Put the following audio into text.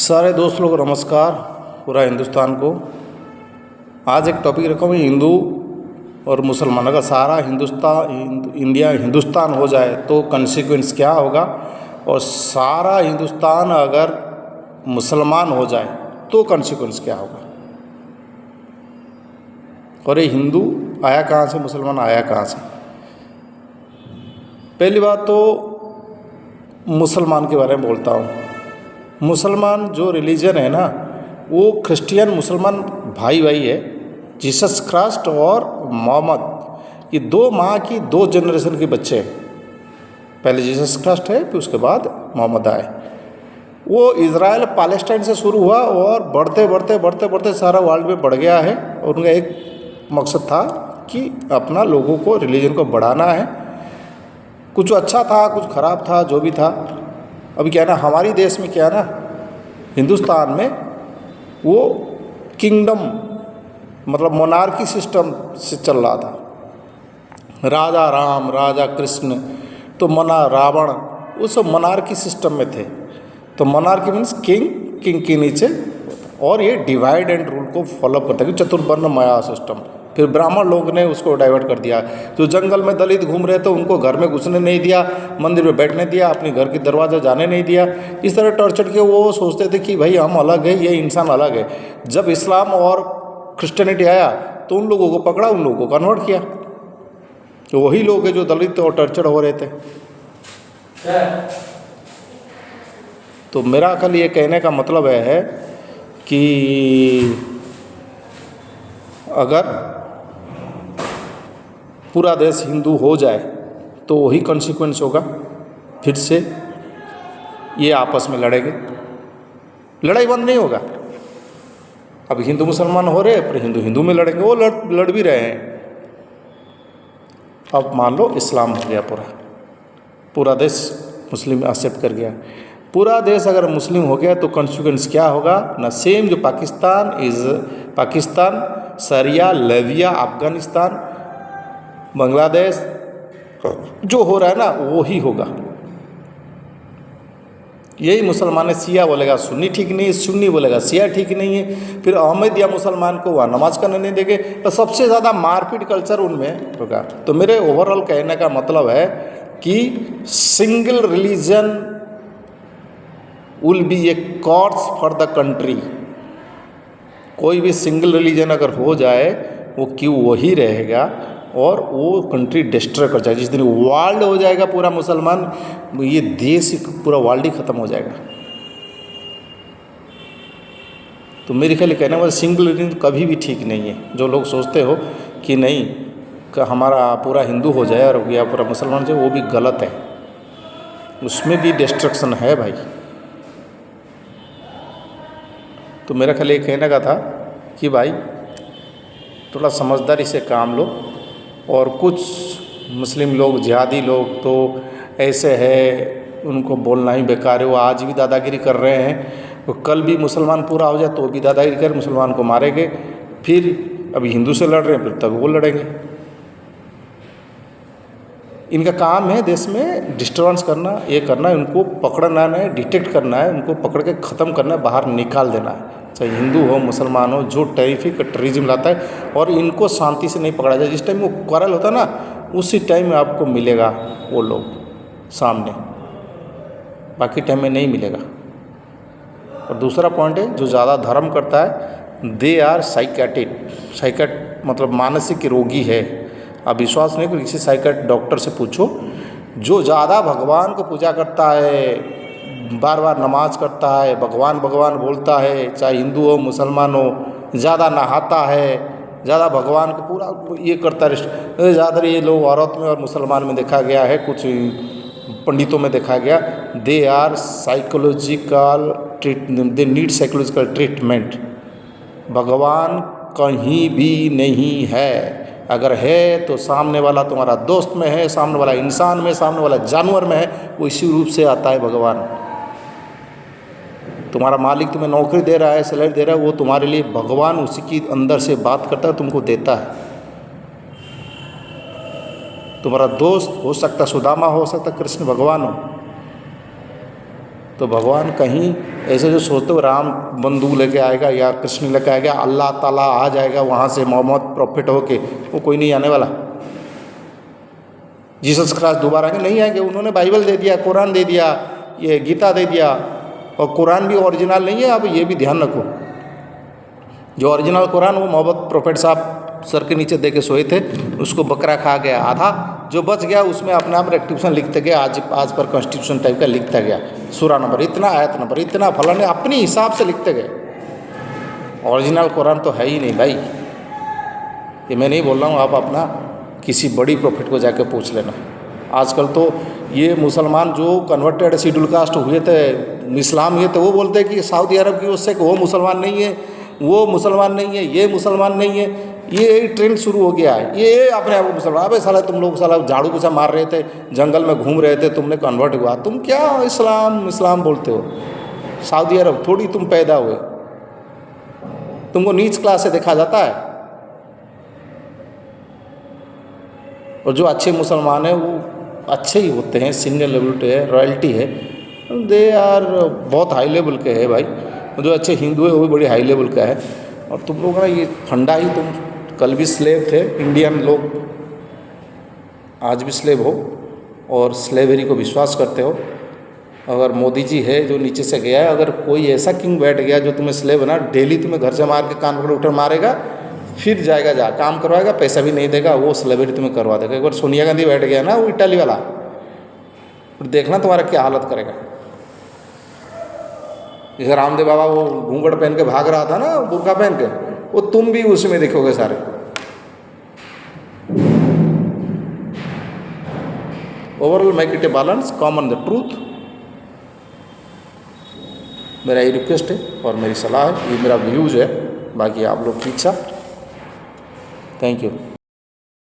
सारे दोस्त लोग नमस्कार। पूरा हिंदुस्तान को आज एक टॉपिक रखा हूँ, हिंदू और मुसलमान। अगर सारा इंडिया हिंदुस्तान हो जाए तो कंसिक्वेंस क्या होगा, और सारा हिंदुस्तान अगर मुसलमान हो जाए तो कंसिक्वेंस क्या होगा। और ये हिंदू आया कहाँ से, मुसलमान आया कहाँ से। पहली बात तो मुसलमान के बारे में बोलता हूँ। मुसलमान जो रिलीजन है ना, वो क्रिश्चियन मुसलमान भाई भाई है। जीसस क्राइस्ट और मोहम्मद, ये दो माँ की दो जनरेशन के बच्चे हैं। पहले जीसस क्राइस्ट है, फिर उसके बाद मोहम्मद आए। वो इज़राइल पैलेस्टाइन से शुरू हुआ और बढ़ते बढ़ते बढ़ते बढ़ते सारा वर्ल्ड में बढ़ गया है। और उनका एक मकसद था कि अपना लोगों को, रिलीजन को बढ़ाना है। कुछ अच्छा था, कुछ ख़राब था, जो भी था। अभी क्या है ना, हमारी देश में क्या है ना, हिंदुस्तान में वो किंगडम मतलब मोनार्की सिस्टम से चल रहा था। राजा राम, राजा कृष्ण, तो रावण, वो सब मोनार्की सिस्टम में थे। तो मोनार्की मीन्स किंग के नीचे, और ये डिवाइड एंड रूल को फॉलो करता है कि चतुर्वर्ण माया सिस्टम। फिर ब्राह्मण लोग ने उसको डाइवर्ट कर दिया। जो जंगल में दलित घूम रहे थे उनको घर में घुसने नहीं दिया, मंदिर में बैठने दिया, अपने घर के दरवाजा जाने नहीं दिया। इस तरह टॉर्चर के वो सोचते थे कि भाई हम अलग है, ये इंसान अलग है। जब इस्लाम और क्रिश्चियनिटी आया तो उन लोगों को पकड़ा, उन लोगों को कन्वर्ट किया। तो वही लोग हैं जो दलित और टॉर्चर हो रहे थे। तो मेरा खाली ये कहने का मतलब है कि अगर पूरा देश हिंदू हो जाए तो वही कॉन्सिक्वेंस होगा। फिर से ये आपस में लड़ेंगे, लड़ाई बंद नहीं होगा। अब हिंदू मुसलमान हो रहे, पर हिंदू हिंदू में लड़ेंगे, वो लड़ भी रहे हैं। अब मान लो इस्लाम हो गया, पूरा देश मुस्लिम एक्सेप्ट कर गया। पूरा देश अगर मुस्लिम हो गया तो कॉन्सिक्वेंस क्या होगा ना। सेम जो पाकिस्तान, सीरिया, लीबिया, अफगानिस्तान, बांग्लादेश जो हो रहा है ना, वो ही होगा। यही मुसलमान शिया बोलेगा सुन्नी ठीक नहीं है, सुन्नी बोलेगा शिया ठीक नहीं है। फिर अहमदिया मुसलमान को वहाँ नमाज करने नहीं देंगे। तो सबसे ज़्यादा मारपीट कल्चर उनमें होगा। तो मेरे ओवरऑल कहने का मतलब है कि single religion will be a curse for the country. कोई भी सिंगल रिलीजन अगर हो जाए, वो क्यों वही रहेगा और वो कंट्री डिस्ट्रॉय कर जाएगा। जिस दिन वर्ल्ड हो जाएगा पूरा मुसलमान, ये देश, पूरा वर्ल्ड ही ख़त्म हो जाएगा। तो मेरे ख्याल कहना मतलब सिंगल रिलीजन कभी भी ठीक नहीं है। जो लोग सोचते हो कि नहीं कि हमारा पूरा हिंदू हो जाए और या पूरा मुसलमान हो जाए, वो भी गलत है। उसमें भी डिस्ट्रक्शन है भाई। तो मेरा ख्याल ये कहने का था कि भाई थोड़ा समझदारी से काम लो। और कुछ मुस्लिम लोग, जिहादी लोग तो ऐसे है, उनको बोलना ही बेकार है। वो आज भी दादागिरी कर रहे हैं, तो कल भी मुसलमान पूरा हो जाए तो भी दादागिरी कर, मुसलमान को मारेंगे। फिर अभी हिंदू से लड़ रहे हैं, फिर तब वो लड़ेंगे। इनका काम है देश में डिस्टर्बेंस करना, ये करना है। उनको पकड़ना है, डिटेक्ट करना है, उनको पकड़ के ख़त्म करना है, बाहर निकाल देना है। चाहे हिंदू हो, मुसलमान हो, जो टेररिज्म लाता है। और इनको शांति से नहीं पकड़ा जाए। जिस टाइम वो क्वारल होता है ना, उसी टाइम में आपको मिलेगा वो लोग सामने, बाकी टाइम में नहीं मिलेगा। और दूसरा पॉइंट है, जो ज़्यादा धर्म करता है, दे आर साइकेट मतलब मानसिक रोगी है। आप विश्वास नहीं करो, किसी साइकेट डॉक्टर से पूछो। जो ज़्यादा भगवान को पूजा करता है, बार बार नमाज करता है, भगवान भगवान बोलता है, चाहे हिंदू हो मुसलमान हो, ज़्यादा नहाता है, ज़्यादा भगवान को पूरा ये करता है। ज़्यादातर ये लोग औरत में और मुसलमान में देखा गया है, कुछ पंडितों में देखा गया, they are psychological they need psychological treatment. भगवान कहीं भी नहीं है। अगर है तो सामने वाला तुम्हारा दोस्त में है, सामने वाला इंसान में, सामने वाला जानवर में है। वो इसी रूप से आता है भगवान। तुम्हारा मालिक तुम्हें नौकरी दे रहा है, सैलरी दे रहा है, वो तुम्हारे लिए भगवान उसी की अंदर से बात करता है, तुमको देता है। तुम्हारा दोस्त हो सकता सुदामा, हो सकता कृष्ण भगवान हो। तो भगवान कहीं ऐसे जो सोचते हो राम बंदूक लेके आएगा या कृष्ण लेके आएगा, अल्लाह ताला आ जाएगा वहाँ से मोहम्मद प्रॉफिट होके, वो कोई नहीं आने वाला। जीसस क्राइस्ट दोबारा आएंगे? नहीं आएंगे। उन्होंने बाइबल दे दिया, कुरान दे दिया, ये गीता दे दिया, और कुरान भी ओरिजिनल नहीं है। अब ये भी ध्यान रखो, जो ओरिजिनल कुरान वो मोहम्मद प्रॉफिट साहब सर के नीचे दे के सोए थे, उसको बकरा खा गया आधा, जो बच गया उसमें अपने आप रेक्टिफिकेशन लिखते गया, आज पर कॉन्स्टिट्यूशन टाइप का लिखता गया, सूरा नंबर इतना, आयत नंबर इतना, फलाने अपने हिसाब से लिखते गए। ओरिजिनल कुरान तो है ही नहीं भाई। ये मैं नहीं बोल रहा हूँ, आप अपना किसी बड़ी प्रॉफिट को जाके पूछ लेना। आजकल तो ये मुसलमान जो कन्वर्टेड शेड्यूल कास्ट हुए थे, इस्लाम हुए थे, वो बोलते हैं कि सऊदी अरब की उससे वो मुसलमान नहीं है, वो मुसलमान नहीं है, ये मुसलमान नहीं है। ये ट्रेंड शुरू हो गया है, ये अपने आप को मुसलमान। अबे साला तुम लोग साला झाड़ू पोछा मार रहे थे, जंगल में घूम रहे थे, तुमने कन्वर्ट हुआ, तुम क्या इस्लाम इस्लाम बोलते हो? सऊदी अरब थोड़ी तुम पैदा हुए, तुमको नीच क्लास से देखा जाता है। और जो अच्छे मुसलमान हैं वो अच्छे ही होते हैं, सीनियर लेवल पे है, रॉयल्टी है, दे आर बहुत हाई लेवल के है भाई। जो अच्छे हिंदू है वो भी बड़ी हाई लेवल का है। और तुम लोग ना ये फंडा ही, तुम कल भी स्लेव थे, इंडियन लोग आज भी स्लेव हो और स्लेवरी को विश्वास करते हो। अगर मोदी जी है जो नीचे से गया है, अगर कोई ऐसा किंग बैठ गया जो तुम्हें स्लेव बना, डेली तुम्हें घर से मार के कान पकड़ उठा मारेगा, फिर जाएगा, जा काम करवाएगा, पैसा भी नहीं देगा, वो स्लेवरी तुम्हें करवा देगा। एक बार सोनिया गांधी बैठ गया ना, वो इटाली वाला, फिर देखना तुम्हारा क्या हालत करेगा। जैसे रामदेव बाबा वो घूंघट पहन के भाग रहा था ना, बुर्का पहन के, वो तुम भी उसमें दिखोगे सारे। Overall make it a balance, common the truth. मेरा ये रिक्वेस्ट है और मेरी सलाह है, ये मेरा व्यूज़ है, बाकी आप लोग की इच्छा। Thank you.